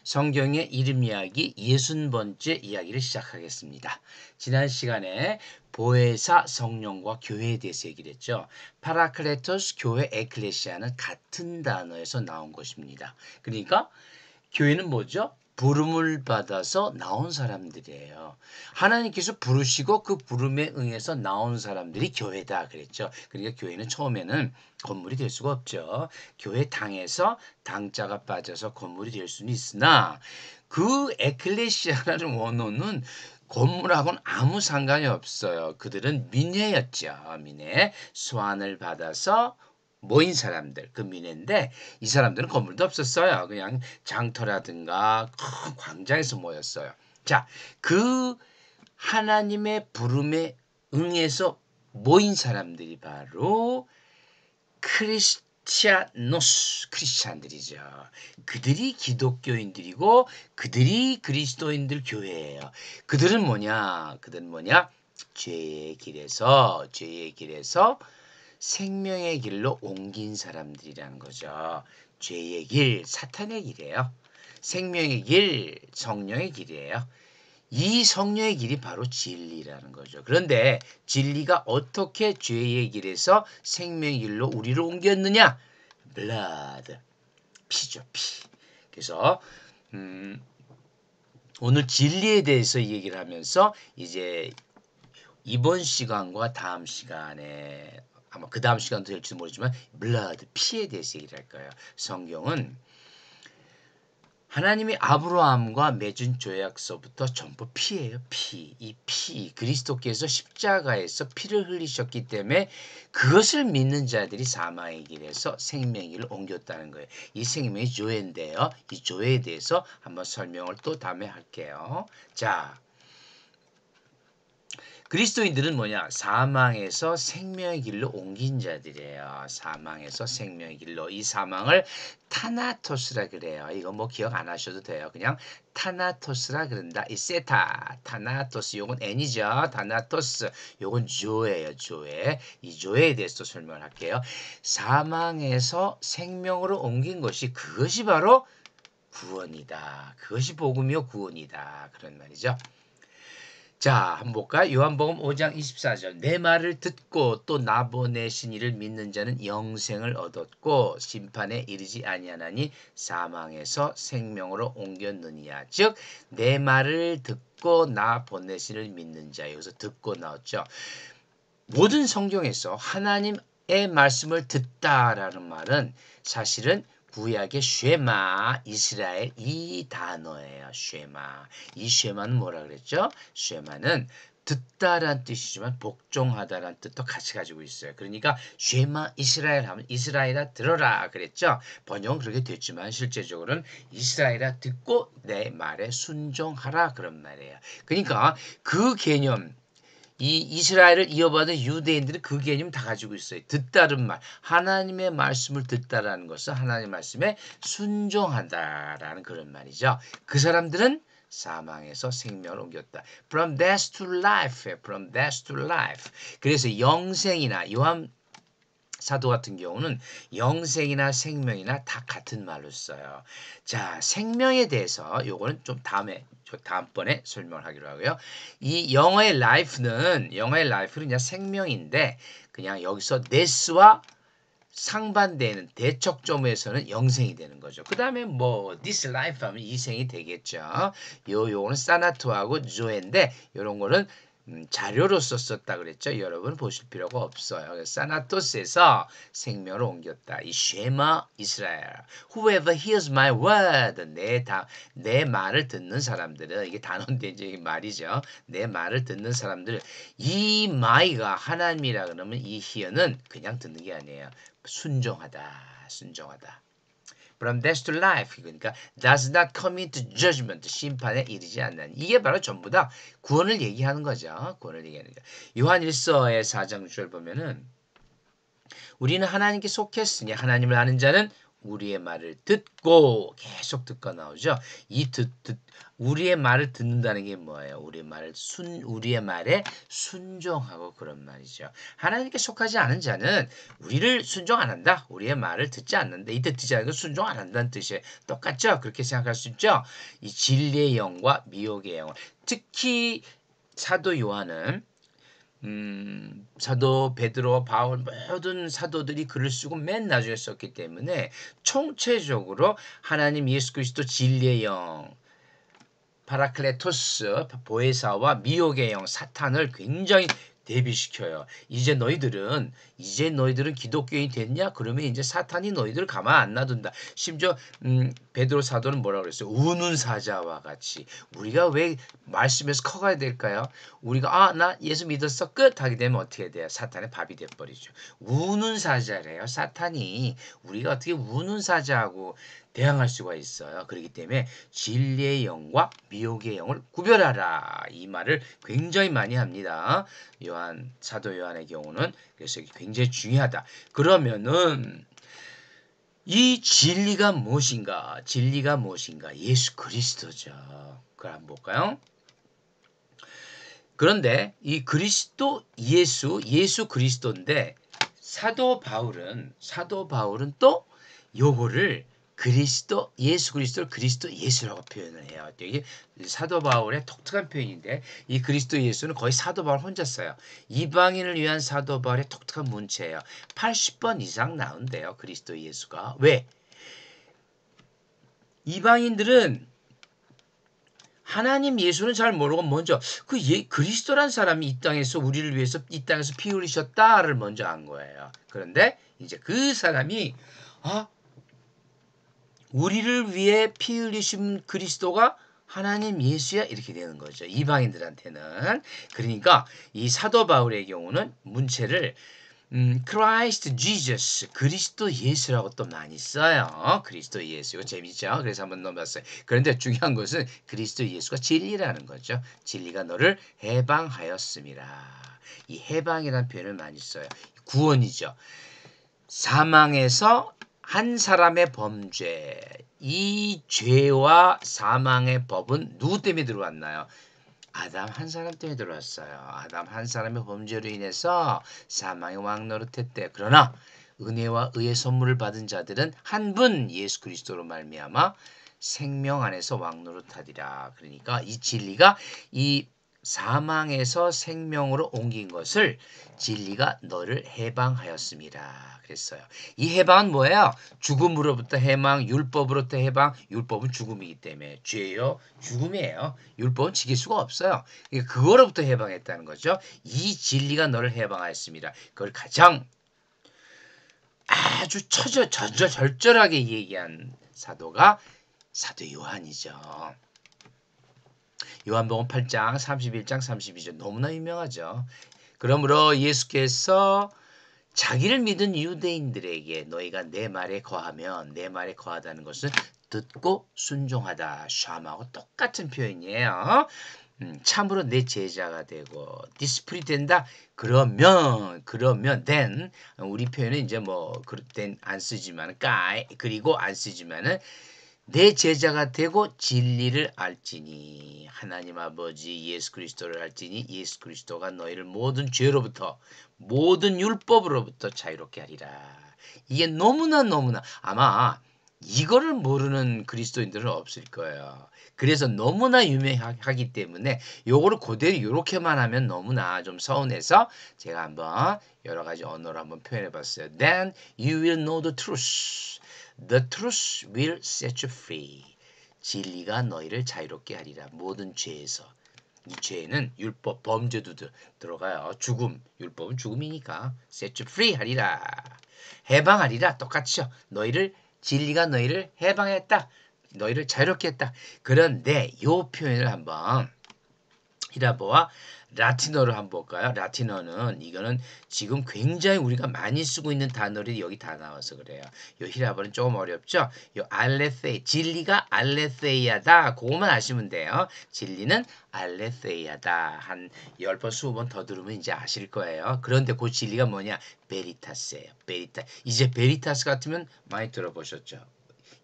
성경의 이름 이야기 60번째 이야기를 시작하겠습니다. 지난 시간에 보혜사 성령과 교회에 대해서 얘기를 했죠. 파라클레토스 교회 에클레시아는 같은 단어에서 나온 것입니다. 그러니까 교회는 뭐죠? 부름을 받아서 나온 사람들이에요. 하나님께서 부르시고 그 부름에 응해서 나온 사람들이 교회다 그랬죠. 그러니까 교회는 처음에는 건물이 될 수가 없죠. 교회 당에서 당자가 빠져서 건물이 될 수는 있으나 그 에클레시아라는 원어는 건물하고는 아무 상관이 없어요. 그들은 민회였죠. 민회. 소환을 받아서 모인 사람들, 그 민회인데 이 사람들은 건물도 없었어요. 그냥 장터라든가 큰 광장에서 모였어요. 자, 그 하나님의 부름에 응해서 모인 사람들이 바로 크리스찬들이죠. 그들이 기독교인들이고 그들이 그리스도인들 교회예요. 그들은 뭐냐? 죄의 길에서 생명의 길로 옮긴 사람들이라는 거죠. 죄의 길, 사탄의 길이에요. 생명의 길, 성령의 길이에요. 이 성령의 길이 바로 진리라는 거죠. 그런데 진리가 어떻게 죄의 길에서 생명의 길로 우리를 옮겼느냐? blood, 피죠, 피. 그래서 오늘 진리에 대해서 얘기를 하면서 이제 이번 시간과 다음 시간에 아마 그 다음 시간도 될지도 모르지만 blood, 피에 대해서 얘기를 할 거예요. 성경은 하나님이 아브라함과 맺은 조약서부터 전부 피예요. 피. 이 피. 그리스도께서 십자가에서 피를 흘리셨기 때문에 그것을 믿는 자들이 사망의 길에서 생명의 길을 옮겼다는 거예요. 이 생명이 조회인데요. 이 조회에 대해서 한번 설명을 또 다음에 할게요. 자, 그리스도인들은 뭐냐? 사망에서 생명의 길로 옮긴 자들이에요. 사망에서 생명의 길로. 이 사망을 타나토스라 그래요. 이거 뭐 기억 안 하셔도 돼요. 그냥 타나토스라 그런다. 이 세타, 타나토스, 요건 N이죠. 타나토스, 요건 조예요. 조예. 이 조예에 대해서 설명을 할게요. 사망에서 생명으로 옮긴 것이 그것이 바로 구원이다. 그것이 복음이요 구원이다. 그런 말이죠. 자, 한번 볼까요? 요한복음 5장 24절. 내 말을 듣고 또 나 보내신 이를 믿는 자는 영생을 얻었고 심판에 이르지 아니하나니 사망에서 생명으로 옮겼느니라. 즉, 내 말을 듣고 나 보내신 이를 믿는 자. 여기서 듣고 나왔죠. 모든 성경에서 하나님의 말씀을 듣다라는 말은 사실은 구약의 쉐마 이스라엘 이 단어예요. 쉐마. 이 쉐마는 뭐라 그랬죠? 쉐마는 듣다란 뜻이지만 복종하다란 뜻도 같이 가지고 있어요. 그러니까 쉐마 이스라엘 하면 이스라엘아 들어라 그랬죠. 번역은 그렇게 됐지만 실제적으로는 이스라엘아 듣고 내 말에 순종하라 그런 말이에요. 그러니까 그 개념 이 이스라엘을 이어받은 유대인들은 그 개념 다 가지고 있어요. 듣다는 말. 하나님의 말씀을 듣다라는 것은 하나님의 말씀에 순종한다라는 그런 말이죠. 그 사람들은 사망에서 생명을 옮겼다. From death to life. From death to life. 그래서 영생이나 요한 사도 같은 경우는 영생이나 생명이나 다 같은 말로 써요. 자, 생명에 대해서 요거는 좀 다음번에 설명을 하기로 하고요. 이 영어의 life는 그냥 생명인데 그냥 여기서 death와 상반되는 대척점에서는 영생이 되는 거죠. 그 다음에 뭐 this life 하면 이생이 되겠죠. 요거는 사나토하고 조인데 요런 거는 자료로서 썼다 그랬죠. 여러분 보실 필요가 없어요. 사나토스에서 생명을 옮겼다. 이 쉐마 이스라엘. Whoever hears my word. 내 말을 듣는 사람들은 이게 단언된 말이죠. 내 말을 듣는 사람들. 이 my가 하나님이라 그러면 이 hear는 그냥 듣는 게 아니에요. 순종하다. From death to life. 그러니까 does not come into judgment. 심판에 이르지 않는. 이게 바로 전부 다 구원을 얘기하는 거죠. 구원을 얘기하는 거. 요한 1서의 4장 6절 보면은 우리는 하나님께 속했으니 하나님을 아는 자는 우리의 말을 듣고 계속 듣고 나오죠. 우리의 말을 듣는다는 게 뭐예요? 우리의 말에 순종하고 그런 말이죠. 하나님께 속하지 않은 자는 우리를 순종 안 한다. 우리의 말을 듣지 않는다. 이때 듣지 않는 건 순종 안 한다는 뜻이에요. 똑같죠? 그렇게 생각할 수 있죠? 이 진리의 영과 미혹의 영을. 특히 사도 요한은 사도 베드로, 바울 모든 사도들이 글을 쓰고 맨 나중에 썼기 때문에 총체적으로 하나님 예수 그리스도 진리의 영, 파라클레토스, 보혜사와 미혹의 영, 사탄을 굉장히 대비시켜요. 이제 너희들은 기독교인이 됐냐? 그러면 이제 사탄이 너희들을 가만 안 놔둔다. 심지어 베드로 사도는 뭐라고 그랬어요? 우는 사자와 같이. 우리가 왜 말씀에서 커가야 될까요? 우리가 나 예수 믿었어 끝 하게 되면 어떻게 돼요? 사탄의 밥이 돼버리죠. 우는 사자래요. 사탄이 우리가 어떻게 우는 사자하고 대항할 수가 있어요. 그렇기 때문에 진리의 영과 미혹의 영을 구별하라. 이 말을 굉장히 많이 합니다. 사도 요한의 경우는 그래서 굉장히 중요하다. 그러면은 이 진리가 무엇인가? 진리가 무엇인가? 예수 그리스도죠. 그걸 한번 볼까요? 그런데 이 그리스도 예수 그리스도인데 사도 바울은 또 요거를 예수 그리스도를 그리스도 예수라고 표현을 해요. 이게 사도 바울의 독특한 표현인데 이 그리스도 예수는 거의 사도 바울 혼자 써요. 이방인을 위한 사도 바울의 독특한 문체예요. 80번 이상 나온대요. 그리스도 예수가. 왜? 이방인들은 하나님 예수는 잘 모르고 먼저 그리스도란 사람이 이 땅에서 우리를 위해서 이 땅에서 피 흘리셨다를 먼저 안 거예요. 그런데 이제 그 사람이 우리를 위해 피 흘리신 그리스도가 하나님 예수야 이렇게 되는 거죠. 이방인들한테는. 그러니까 이 사도 바울의 경우는 문체를 Christ Jesus, 그리스도 예수라고 또 많이 써요. 그리스도 예수. 이거 재밌죠? 그래서 한번 넘어봤어요. 그런데 중요한 것은 그리스도 예수가 진리라는 거죠. 진리가 너를 해방하였습니다. 이 해방이라는 표현을 많이 써요. 구원이죠. 사망에서 한 사람의 범죄, 이 죄와 사망의 법은 누구 때문에 들어왔나요? 아담 한 사람 때문에 들어왔어요. 아담 한 사람의 범죄로 인해서 사망의 왕 노릇했대. 그러나 은혜와 의의 선물을 받은 자들은 한 분 예수 그리스도로 말미암아 생명 안에서 왕 노릇하리라. 그러니까 이 진리가 이 사망에서 생명으로 옮긴 것을 진리가 너를 해방하였습니다. 그랬어요. 이 해방은 뭐예요? 죽음으로부터 해방, 율법으로부터 해방. 율법은 죽음이기 때문에 죄요, 죽음이에요. 율법은 지킬 수가 없어요. 그거로부터 해방했다는 거죠. 이 진리가 너를 해방하였습니다. 그걸 가장 아주 절절하게 얘기한 사도가 사도 요한이죠. 요한복음 8장 31장 32절 너무나 유명하죠. 그러므로 예수께서 자기를 믿은 유대인들에게 너희가 내 말에 거하면 내 말에 거하다는 것은 듣고 순종하다. 샴하고 똑같은 표현이에요. 참으로 내 제자가 되고 디스플이 된다. 그러면 then 우리 표현은 이제 then 안 쓰지만 그리고 안 쓰지만은 내 제자가 되고 진리를 알지니 하나님 아버지 예수 그리스도를 알지니 예수 그리스도가 너희를 모든 죄로부터 모든 율법으로부터 자유롭게 하리라. 이게 너무나 아마 이거를 모르는 그리스도인들은 없을 거예요. 그래서 너무나 유명하기 때문에 요거를 그대로 이렇게만 하면 너무나 좀 서운해서 제가 한번 여러 가지 언어로 한번 표현해 봤어요. Then you will know the truth. The truth will set you free. 진리가 너희를 자유롭게 하리라. 모든 죄에서. 이 죄는 율법, 범죄도 들어가요. 죽음, 율법은 죽음이니까 set you free 하리라. 해방하리라. 똑같죠. 진리가 너희를 해방했다. 너희를 자유롭게 했다. 그런데 이 표현을 한번 히라보와 라틴어를 한번 볼까요? 라틴어는 이거는 지금 굉장히 우리가 많이 쓰고 있는 단어들이 여기 다 나와서 그래요. 요 히라보는 조금 어렵죠? 요 알레세이, 진리가 알레세이아다. 그것만 아시면 돼요. 진리는 알레세이아다. 한 10번, 20번 더 들으면 이제 아실 거예요. 그런데 그 진리가 뭐냐? 베리타스예요. 베리타. 이제 베리타스 같으면 많이 들어보셨죠?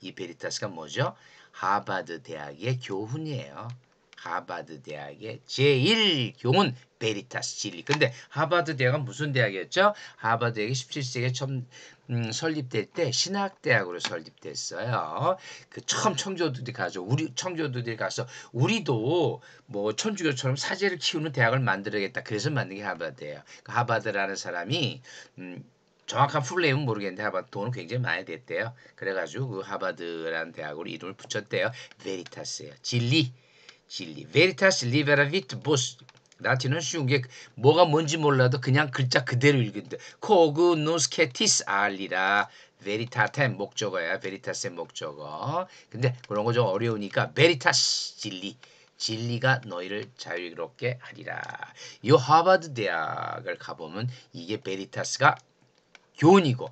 이 베리타스가 뭐죠? 하버드 대학의 교훈이에요. 하버드 대학의 제1교훈 베리타스 진리. 근데 하버드 대학은 무슨 대학이었죠? 하버드 대학이 17세기에 처음 설립될 때 신학대학으로 설립됐어요. 그 처음 청교도들이 가서 우리도 뭐 천주교처럼 사제를 키우는 대학을 만들어야겠다. 그래서 만든 게 하버드예요. 그 하버드라는 사람이 정확한 풀네임은 모르겠는데 하버드 돈은 굉장히 많이 됐대요. 그래가지고 그 하버드라는 대학으로 이름을 붙였대요. 베리타스예요. 진리. 베리타스 리베라비트 보스. 라틴은 쉬운 게 뭐가 뭔지 몰라도 그냥 글자 그대로 읽는데 코그노스케티스 알리라 베리타템 목적어야. 베리타스의 목적어. 근데 그런 거 좀 어려우니까 베리타스 진리가 너희를 자유롭게 하리라. 이 하버드 대학을 가보면 이게 베리타스가 교훈이고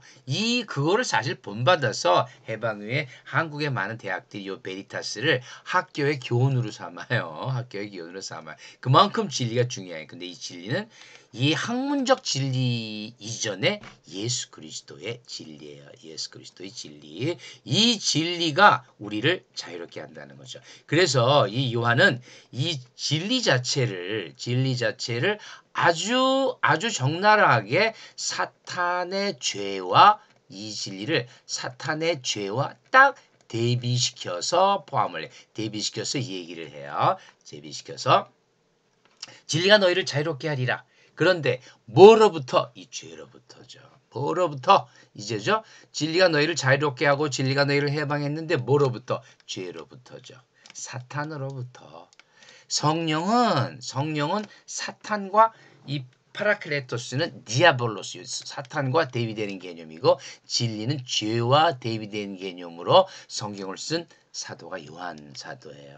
그거를 사실 본받아서 해방 후에 한국의 많은 대학들이 이 베리타스를 학교의 교훈으로 삼아요. 학교의 교훈으로 삼아요. 그만큼 진리가 중요해요. 근데 이 진리는 이 학문적 진리 이전에 예수 그리스도의 진리예요. 예수 그리스도의 진리. 이 진리가 우리를 자유롭게 한다는 거죠. 그래서 이 요한은 이 진리 자체를 아주 적나라하게 사탄의 죄와 이 진리를 사탄의 죄와 딱 대비시켜서 포함을 해. 대비시켜서 얘기를 해요. 대비시켜서 진리가 너희를 자유롭게 하리라. 그런데 뭐로부터? 이 죄로부터죠. 뭐로부터? 이제죠. 진리가 너희를 자유롭게 하고 진리가 너희를 해방했는데 뭐로부터? 죄로부터죠. 사탄으로부터. 성령은 사탄과 이 파라클레토스는 디아볼로스, 사탄과 대비되는 개념이고 진리는 죄와 대비되는 개념으로 성경을 쓴 사도가 요한 사도예요.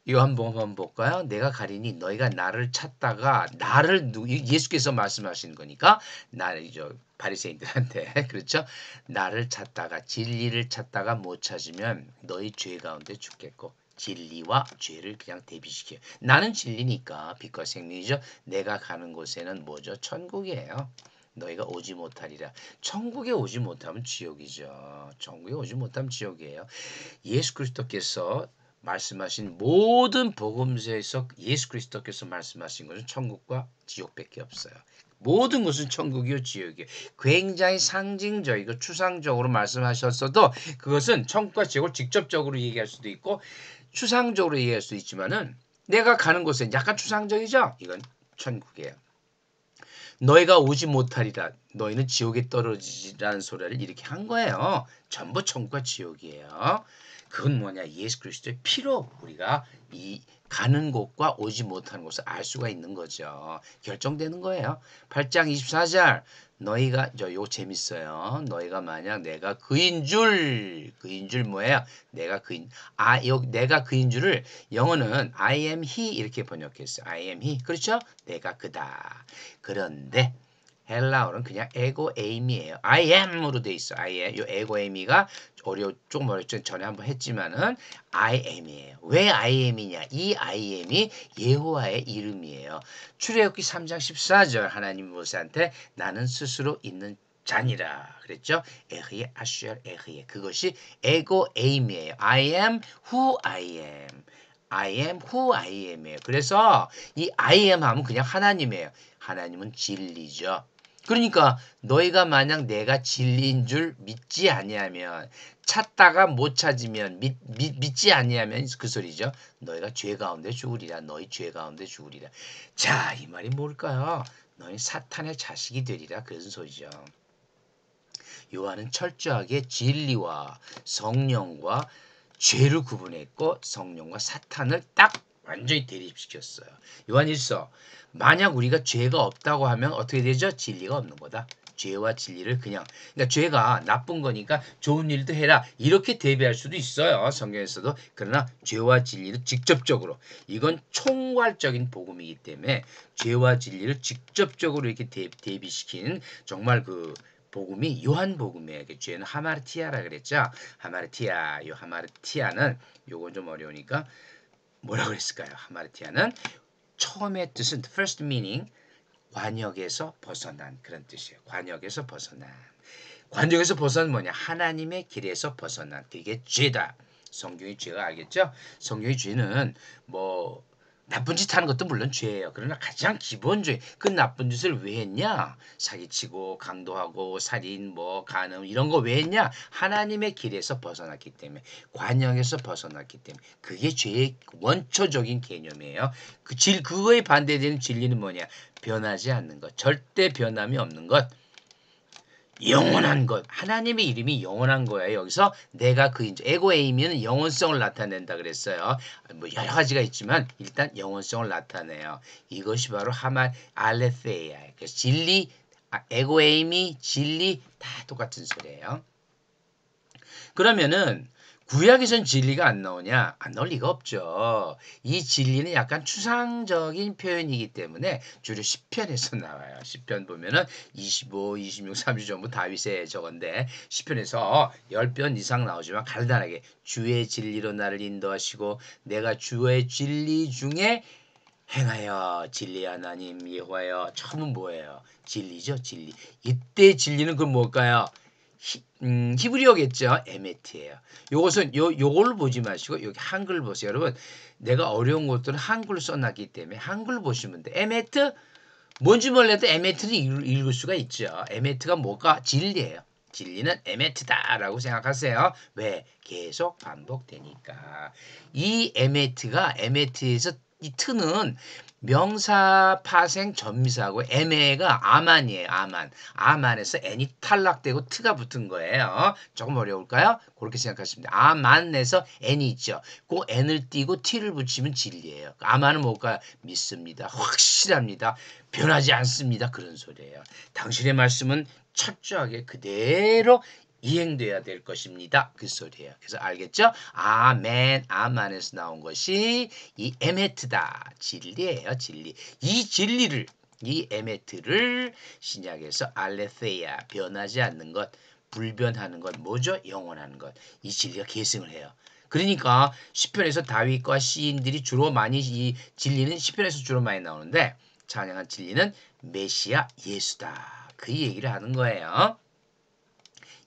요한복음 한번 볼까요? 내가 가리니 너희가 나를 찾다가 예수께서 말씀하신 거니까 나를 바리새인들한테 그렇죠? 나를 찾다가 진리를 찾다가 못 찾으면 너희 죄 가운데 죽겠고 진리와 죄를 그냥 대비시켜요. 나는 진리니까 빛과 생명이죠. 내가 가는 곳에는 뭐죠? 천국이에요. 너희가 오지 못하리라. 천국에 오지 못하면 지옥이죠. 천국에 오지 못하면 지옥이에요. 예수 그리스도께서 말씀하신 모든 복음서에서 예수 그리스도께서 말씀하신 것은 천국과 지옥밖에 없어요. 모든 것은 천국이요 지옥이요. 굉장히 상징적이고 추상적으로 말씀하셨어도 그것은 천국과 지옥을 직접적으로 얘기할 수도 있고 추상적으로 얘기할 수도 있지만은 내가 가는 곳은 약간 추상적이죠. 이건 천국이에요. 너희가 오지 못하리라. 너희는 지옥에 떨어지라는 소리를 이렇게 한 거예요. 전부 천국과 지옥이에요. 그건 뭐냐? 예수 그리스도의 피로 우리가 이 가는 곳과 오지 못하는 곳을 알 수가 있는 거죠. 결정되는 거예요. 8장 24절 너희가 요 재밌어요. 너희가 만약 내가 그인 줄 뭐예요? 내가 그인 줄을 영어는 I am he 이렇게 번역했어요. I am he. 그렇죠? 내가 그다. 그런데 헬라어는 그냥 에고 에임이에요. I am으로 돼 있어. I am. 요 에고 에임이가 조금 어렵죠. 전에 한번 했지만은 I am이에요. 왜 I am이냐? 이 I am이 예호와의 이름이에요. 출애굽기 3장 14절 하나님 모세한테 나는 스스로 있는 자니라 그랬죠. 에흐예 아슈엘 에흐예 그것이 에고 에임이에요. I am who I am. I am who I am이에요. 그래서 이 I am 하면 그냥 하나님이에요. 하나님은 진리죠. 그러니까 너희가 만약 내가 진리인 줄 믿지 아니하면 찾다가 못 찾으면 믿지 아니하면 그 소리죠. 너희가 죄 가운데 죽으리라. 너희 죄 가운데 죽으리라. 자, 이 말이 뭘까요? 너희 사탄의 자식이 되리라. 그런 소리죠. 요한은 철저하게 진리와 성령과 죄를 구분했고 성령과 사탄을 딱 완전히 대립시켰어요. 요한 1서 만약 우리가 죄가 없다고 하면 어떻게 되죠? 진리가 없는 거다. 죄와 진리를 그냥 그러니까 죄가 나쁜 거니까 좋은 일도 해라 이렇게 대비할 수도 있어요. 성경에서도. 그러나 죄와 진리를 직접적으로 이건 총괄적인 복음이기 때문에 죄와 진리를 직접적으로 이렇게 대비시킨 정말 그 복음이 요한복음이에요. 죄는 하마르티아라 그랬죠. 하마르티아. 요 하마르티아는 요건 좀 어려우니까 뭐라 그랬을까요? 하마르티아는 처음의 뜻은 first meaning 관역에서 벗어난 그런 뜻이에요. 관역에서 벗어난. 관역에서 벗어난 뭐냐? 하나님의 길에서 벗어난. 그게 죄다. 성경의 죄가 알겠죠? 성경의 죄는 뭐 나쁜 짓 하는 것도 물론 죄예요. 그러나 가장 기본 죄. 그 나쁜 짓을 왜 했냐? 사기치고 강도하고 살인 뭐 간음 이런 거 왜 했냐? 하나님의 길에서 벗어났기 때문에 관역에서 벗어났기 때문에 그게 죄의 원초적인 개념이에요. 그거에 반대되는 진리는 뭐냐? 변하지 않는 것. 절대 변함이 없는 것. 영원한 것. 하나님의 이름이 영원한 거예요. 여기서 내가 그인 에고에이미는 영원성을 나타낸다 그랬어요. 뭐 여러 가지가 있지만 일단 영원성을 나타내요. 이것이 바로 하말 알레테이아예요. 그래서 진리, 에고에이미, 진리 다 똑같은 소리예요. 그러면은 구약에선 진리가 안 나오냐? 안 나올 리가 없죠. 이 진리는 약간 추상적인 표현이기 때문에 주로 시편에서 나와요. 시편 보면은 25, 26, 30 전부 다윗의 저건데 시편에서 10편 이상 나오지만 간단하게 주의 진리로 나를 인도하시고 내가 주의 진리 중에 행하여 진리 하나님 여호와여. 처음은 뭐예요? 진리죠. 진리. 이때 진리는 그 뭘까요? 히브리어겠죠. 에메트예요. 요것은 요걸 보지 마시고 여기 한글 보세요. 여러분 내가 어려운 것들은 한글 써놨기 때문에 한글 보시면 돼. 에메트 뭔지 몰라도 에메트를 읽을 수가 있죠. 에메트가 뭐가 진리예요. 진리는 에메트다라고 생각하세요. 왜? 계속 반복되니까. 이 에메트에서 이 트는 명사 파생 전미사고 에메가 아만이에요. 아만에서 n이 탈락되고 트가 붙은 거예요. 조금 어려울까요? 그렇게 생각하시면 돼요. 아만에서 n이 있죠. 그 n을 띄고 t를 붙이면 진리예요. 아만은 뭘까요? 믿습니다. 확실합니다. 변하지 않습니다. 그런 소리예요. 당신의 말씀은 철저하게 그대로 이행돼야 될 것입니다. 그 소리예요. 그래서 알겠죠? 아멘, 아만에서 나온 것이 이 에메트다. 진리예요. 진리. 이 에메트를 신약에서 알레테야, 변하지 않는 것, 불변하는 것, 뭐죠? 영원한 것. 이 진리가 계승을 해요. 그러니까 시편에서 다윗과 시인들이 주로 많이 이 진리는 시편에서 주로 많이 나오는데 찬양한 진리는 메시아 예수다. 그 얘기를 하는 거예요.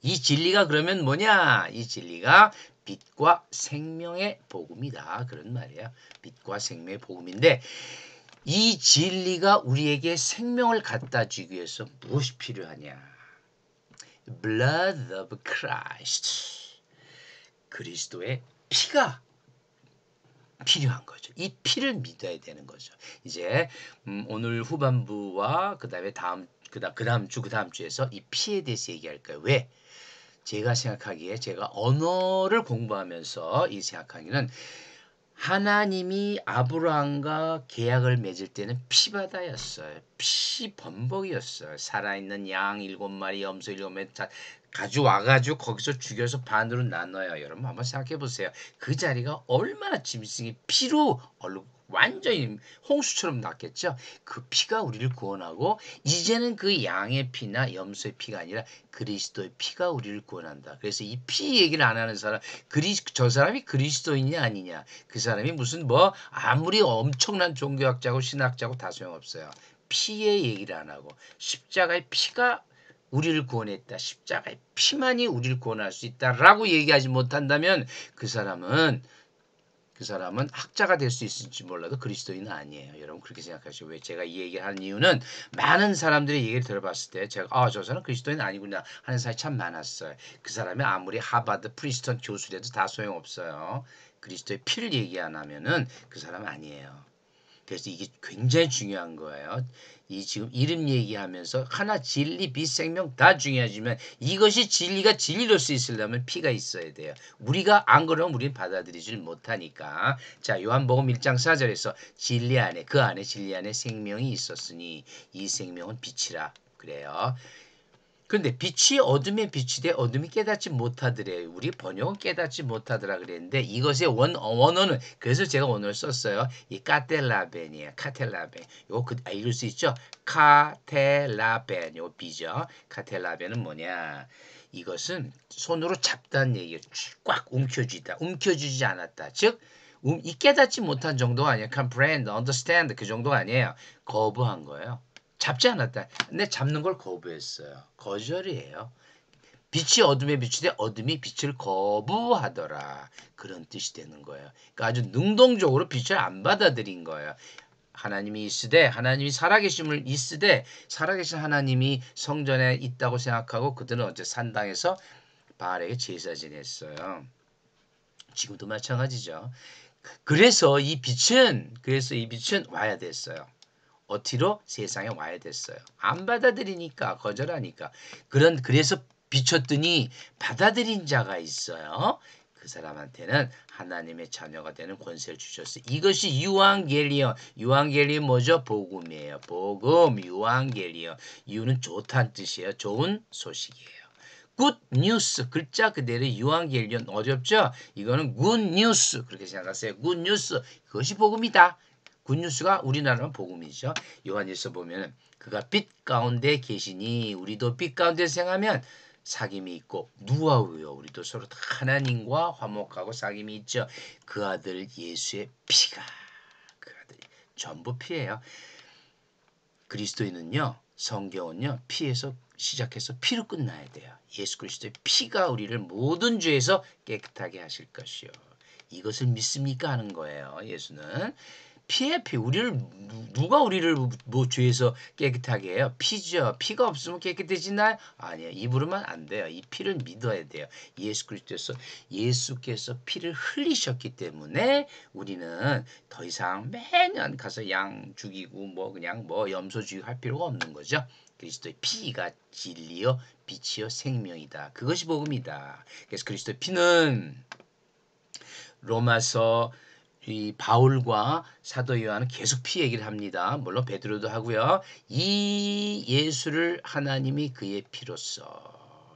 이 진리가 그러면 뭐냐? 이 진리가 빛과 생명의 복음이다. 그런 말이에요. 빛과 생명의 복음인데 이 진리가 우리에게 생명을 갖다 주기 위해서 무엇이 필요하냐? Blood of Christ. 그리스도의 피가 필요한 거죠. 이 피를 믿어야 되는 거죠. 이제 오늘 후반부와 그다음에 그다음 주에서 이 피에 대해서 얘기할 거예요. 왜? 제가 생각하기에 제가 언어를 공부하면서 이 생각하기는 하나님이 아브라함과 계약을 맺을 때는 피바다였어요. 피범벅이었어요. 살아있는 양 7마리, 염소 7마리 가져와가지고 거기서 죽여서 반으로 나눠요. 여러분 한번 생각해 보세요. 그 자리가 얼마나 짐승이 피로 완전히 홍수처럼 났겠죠. 그 피가 우리를 구원하고 이제는 그 양의 피나 염소의 피가 아니라 그리스도의 피가 우리를 구원한다. 그래서 이 피 얘기를 안 하는 사람, 저 사람이 그리스도이냐 아니냐. 그 사람이 무슨 뭐 아무리 엄청난 종교학자고 신학자고 다 소용없어요. 피의 얘기를 안 하고 십자가의 피가 우리를 구원했다. 십자가의 피만이 우리를 구원할 수 있다라고 얘기하지 못한다면 그 사람은 학자가 될 수 있을지 몰라도 그리스도인은 아니에요. 여러분 그렇게 생각하시고 왜 제가 이 얘기를 하는 이유는 많은 사람들의 얘기를 들어봤을 때 제가 저 사람 그리스도인 아니구나 하는 사람이 참 많았어요. 그 사람이 아무리 하버드 프린스턴 교수라도 다 소용없어요. 그리스도의 피를 얘기 안 하면은 그 사람 아니에요. 그래서 이게 굉장히 중요한 거예요. 이 지금 이름 얘기하면서 하나 진리, 빛, 생명 다 중요하지만 이것이 진리가 진리로 수 있으려면 피가 있어야 돼요. 우리가 안 그러면 우리는 받아들이질 못하니까. 자, 요한복음 1장 4절에서 진리 안에 진리 안에 생명이 있었으니 이 생명은 빛이라 그래요. 근데 빛이 어둠에 비치되 어둠이 깨닫지 못하더래. 우리 번역은 깨닫지 못하더라 그랬는데 이것의 원어는 그래서 제가 원어를 썼어요. 이 카텔라벤이에요. 카텔라벤. 요거 읽을 수 있죠? 카텔라벤. 요 B죠. 카텔라벤은 뭐냐? 이것은 손으로 잡다는 얘기예요. 꽉 움켜쥐다. 움켜쥐지 않았다. 즉 이 깨닫지 못한 정도가 아니에요. comprehend, understand 그 정도가 아니에요. 거부한 거예요. 잡지 않았다. 근데 잡는 걸 거부했어요. 거절이에요. 빛이 어둠에 비추되 어둠이 빛을 거부하더라. 그런 뜻이 되는 거예요. 그러니까 아주 능동적으로 빛을 안 받아들인 거예요. 하나님이 있으되 하나님이 살아계심을 있으되 살아계신 하나님이 성전에 있다고 생각하고 그들은 어째 산당에서 바알에게 제사 지냈어요. 지금도 마찬가지죠. 그래서 이 빛은 와야 됐어요. 어티로 세상에 와야 됐어요. 안 받아들이니까 거절하니까. 그래서 비췄더니 받아들인 자가 있어요. 그 사람한테는 하나님의 자녀가 되는 권세를 주셨어요. 이것이 유앙겔리온. 유앙겔리온 뭐죠? 복음이에요. 복음, 유앙겔리온. 유는 좋다는 뜻이에요. 좋은 소식이에요. good news 글자 그대로 유앙겔리온 어렵죠? 이거는 good news 그렇게 생각하세요. good news 그것이 복음이다. 굿뉴스가 우리나라는 복음이죠. 요한일서 보면 그가 빛 가운데 계시니 우리도 빛 가운데 생하면 사귐이 있고 누아우요 우리도 서로 다 하나님과 화목하고 사귐이 있죠. 그 아들 예수의 피가 그 아들 전부 피예요. 그리스도인은요 성경은요 피에서 시작해서 피로 끝나야 돼요. 예수 그리스도의 피가 우리를 모든 죄에서 깨끗하게 하실 것이요. 이것을 믿습니까 하는 거예요. 예수는 피에 피 우리를 누가 우리를 뭐 죄에서 깨끗하게 해요? 피죠. 피가 없으면 깨끗해지나요? 아니에요. 입으로만 안 돼요. 이 피를 믿어야 돼요. 예수께서 피를 흘리셨기 때문에 우리는 더 이상 매년 가서 양 죽이고 뭐 그냥 뭐 염소 죽이고 할 필요가 없는 거죠. 그리스도의 피가 진리요 빛이요 생명이다. 그것이 복음이다. 그래서 그리스도의 피는 로마서 이 바울과 사도 요한은 계속 피 얘기를 합니다. 물론 베드로도 하고요. 이 예수를 하나님이 그의 피로써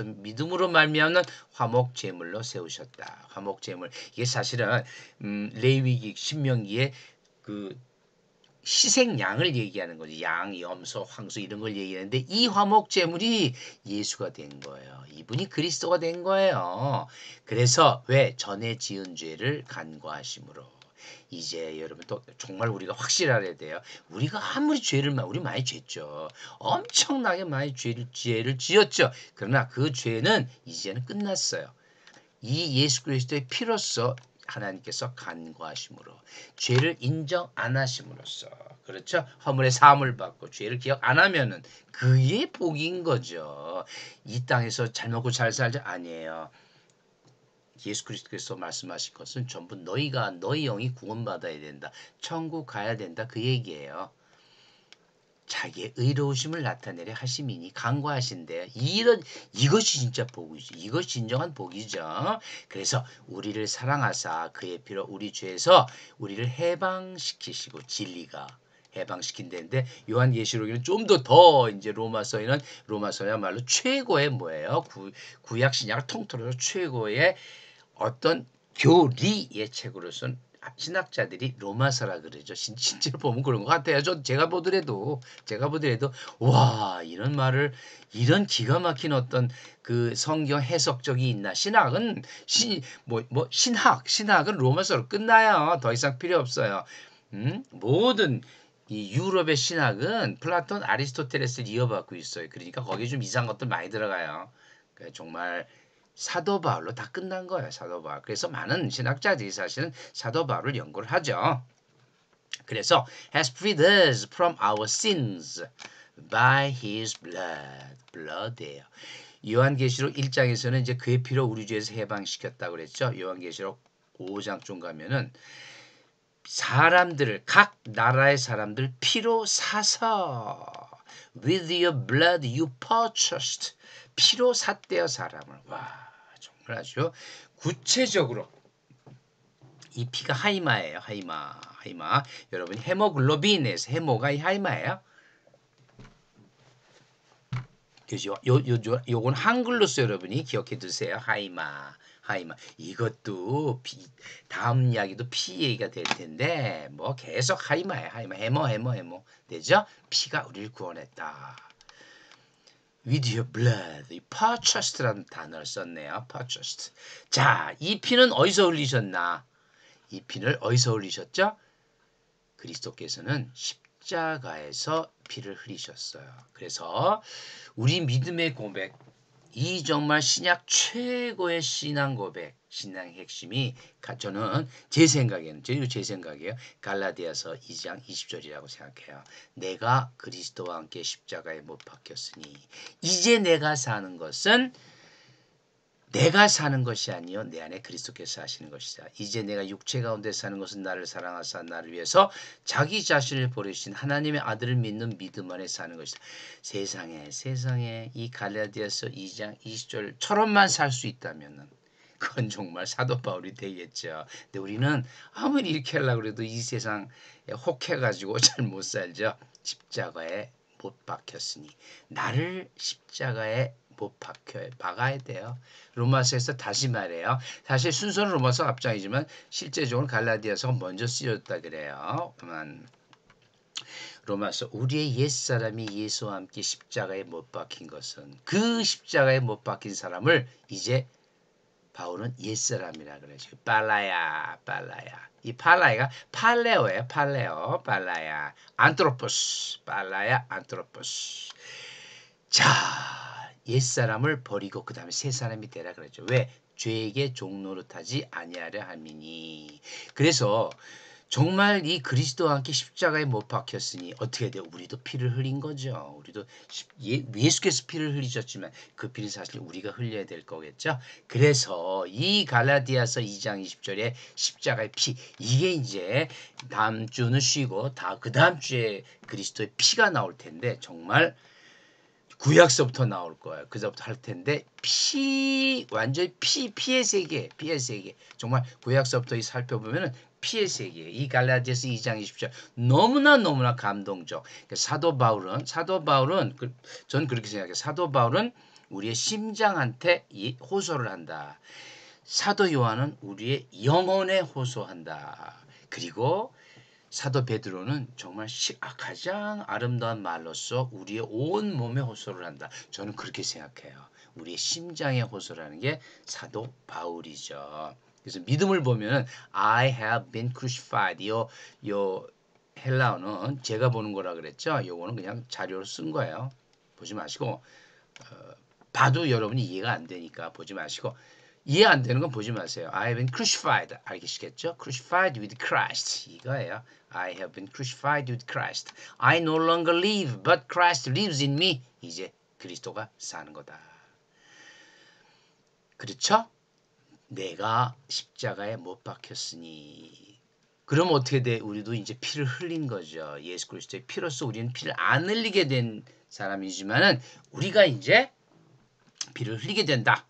믿음으로 말미암는 화목 제물로 세우셨다. 화목 제물 이게 사실은 레위기 신명기에 그 희생양을 얘기하는 거죠. 양, 염소, 황소 이런 걸 얘기하는데 이 화목 제물이 예수가 된 거예요. 이분이 그리스도가 된 거예요. 그래서 왜 전에 지은 죄를 간과하심으로 이제 여러분 또 정말 우리가 확실해야 돼요. 우리가 아무리 우리 많이 죄죠. 엄청나게 많이 죄를 지었죠. 그러나 그 죄는 이제는 끝났어요. 이 예수 그리스도의 피로써 하나님께서 간과하심으로 죄를 인정 안 하심으로써 그렇죠? 허물의 사함을 받고 죄를 기억 안 하면은 그게 복인 거죠. 이 땅에서 잘 먹고 잘 살자 아니에요. 예수 그리스도께서 말씀하신 것은 전부 너희 영이 구원받아야 된다. 천국 가야 된다. 그 얘기예요. 자기의 의로우심을 나타내려 하심이니 간과하신대요. 이것이 진짜 복이죠. 이것이 진정한 복이죠. 그래서 우리를 사랑하사 그의 피로 우리 죄에서 우리를 해방시키시고 진리가 해방시킨다는데 요한계시록에는 좀 더 이제 로마서야말로 최고의 뭐예요? 구약 신약을 통틀어서 최고의 어떤 교리의 책으로서는 신학자들이 로마서라 그러죠. 실제로 보면 그런 것 같아요. 제가 보더라도 와 이런 말을 이런 기가 막힌 어떤 그 성경 해석적이 있나? 신학은 신학은 로마서로 끝나요. 더 이상 필요 없어요. 모든 이 유럽의 신학은 플라톤, 아리스토텔레스를 이어받고 있어요. 그러니까 거기에 좀 이상한 것들 많이 들어가요. 정말 사도 바울로 다 끝난 거예요. 사도 바울. 그래서 많은 신학자들이 사실은 사도 바울을 연구를 하죠. 그래서 has freed us from our sins by his blood예요. 요한계시록 1장에서는 이제 그의 피로 우리 죄에서 해방시켰다고 그랬죠. 요한계시록 5장쯤 가면은 각 나라의 사람들 피로 사서 with your blood you purchased 피로 샀대요 사람을. 와 정말 아주 구체적으로 이 피가 하이마예요. 하이마. 여러분 헤모글로빈에서 헤모가 이 하이마예요. 요건 한글로서 여러분이 기억해 두세요. 하이마. 하이마. 이것도 다음 이야기도 피 얘기가 될 텐데 뭐 계속 하이마야. 하이마. 해머 되죠? 피가 우리를 구원했다. With your blood. 이 purchased라는 단어를 썼네요. purchased. 자, 이 피는 어디서 흘리셨나? 이 피를 어디서 흘리셨죠? 그리스도께서는 십자가에서 피를 흘리셨어요. 그래서 우리 믿음의 고백, 이 정말 신약 최고의 신앙 고백, 신앙의 핵심이 저는 제 생각이에요. 갈라디아서 2장 20절이라고 생각해요. 내가 그리스도와 함께 십자가에 못 박혔으니 이제 내가 사는 것은 내가 사는 것이 아니요 내 안에 그리스도께서 사시는 것이다. 이제 내가 육체 가운데 사는 것은 나를 사랑하사 나를 위해서 자기 자신을 버리신 하나님의 아들을 믿는 믿음 안에 사는 것이다. 세상에 이 갈라디아서 2장 20절처럼만 살 수 있다면 그건 정말 사도 바울이 되겠죠. 근데 우리는 아무리 이렇게 하려고 해도 이 세상에 혹해가지고 잘 못 살죠. 십자가에 못 박혔으니 나를 십자가에 못 박아야 돼요. 로마서에서 다시 말해요. 사실 순서는 로마서 앞장이지만 실제적으로 갈라디아서가 먼저 쓰였다 그래요. 로마서 우리의 옛사람이 예수와 함께 십자가에 못 박힌 것은 그 십자가에 못 박힌 사람을 이제 바울은 옛사람이라 그러죠. 팔라야. 이 팔라야가 팔레오예요. 팔라야. 안트로포스. 팔라야 안트로포스. 자, 옛사람을 버리고 그 다음에 새 사람이 되라 그랬죠. 왜? 죄에게 종노릇하지 아니하려 함이니. 그래서 정말 이 그리스도와 함께 십자가에 못 박혔으니 어떻게 돼요? 우리도 피를 흘린 거죠. 우리도 예수께서 피를 흘리셨지만 그 피는 사실 우리가 흘려야 될 거겠죠. 그래서 이 갈라디아서 2장 20절에 십자가의 피 이게 이제 다음 주는 쉬고 그 다음 주에 그리스도의 피가 나올 텐데 정말 구약서부터 나올 거예요. 그서부터 할 텐데 완전히 피의 세계. 정말 구약서부터 살펴보면은 피의 세계. 이 갈라디아서 2장 20절 너무나 감동적. 사도 바울은 저는 그렇게 생각해요. 사도 바울은 우리의 심장한테 호소를 한다. 사도 요한은 우리의 영혼에 호소한다. 그리고 사도 베드로는 정말 가장 아름다운 말로써 우리의 온 몸에 호소를 한다. 저는 그렇게 생각해요. 우리의 심장에 호소를 하는 게 사도 바울이죠. 그래서 믿음을 보면 I have been crucified. 요 헬라어는 제가 보는 거라 그랬죠. 요거는 그냥 자료로 쓴 거예요. 보지 마시고 봐도 여러분이 이해가 안 되니까 보지 마시고 이해 안 되는 건 보지 마세요. I have been crucified. 알겠시겠죠? Crucified with Christ. 이거예요. I have been crucified with Christ. I no longer live, but Christ lives in me. 이제 그리스도가 사는 거다. 그렇죠? 내가 십자가에 못 박혔으니. 그럼 어떻게 돼? 우리도 이제 피를 흘린 거죠. 예수 그리스도의 피로서 우리는 피를 안 흘리게 된 사람이지만은 우리가 이제 피를 흘리게 된다.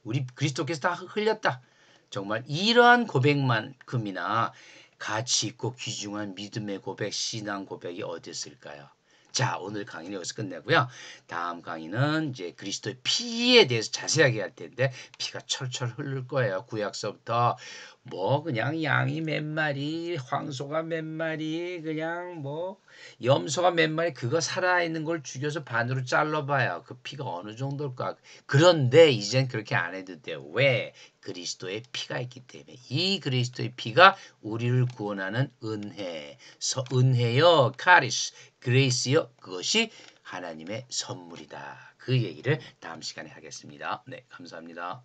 우리 그리스도께서 다 흘렸다. 정말 이러한 고백만큼이나 가치 있고 귀중한 믿음의 고백, 신앙 고백이 어디 있을까요? 자, 오늘 강의는 여기서 끝내고요. 다음 강의는 이제 그리스도의 피에 대해서 자세하게 할 텐데 피가 철철 흐를 거예요. 구약서부터 뭐 그냥 양이 몇 마리, 황소가 몇 마리, 그냥 뭐 염소가 몇 마리 그거 살아있는 걸 죽여서 반으로 잘라봐요. 그 피가 어느 정도일까. 그런데 이젠 그렇게 안 해도 돼요. 왜? 그리스도의 피가 있기 때문에. 이 그리스도의 피가 우리를 구원하는 은혜요 카리스, 그레이스요. 그것이 하나님의 선물이다. 그 얘기를 다음 시간에 하겠습니다. 네, 감사합니다.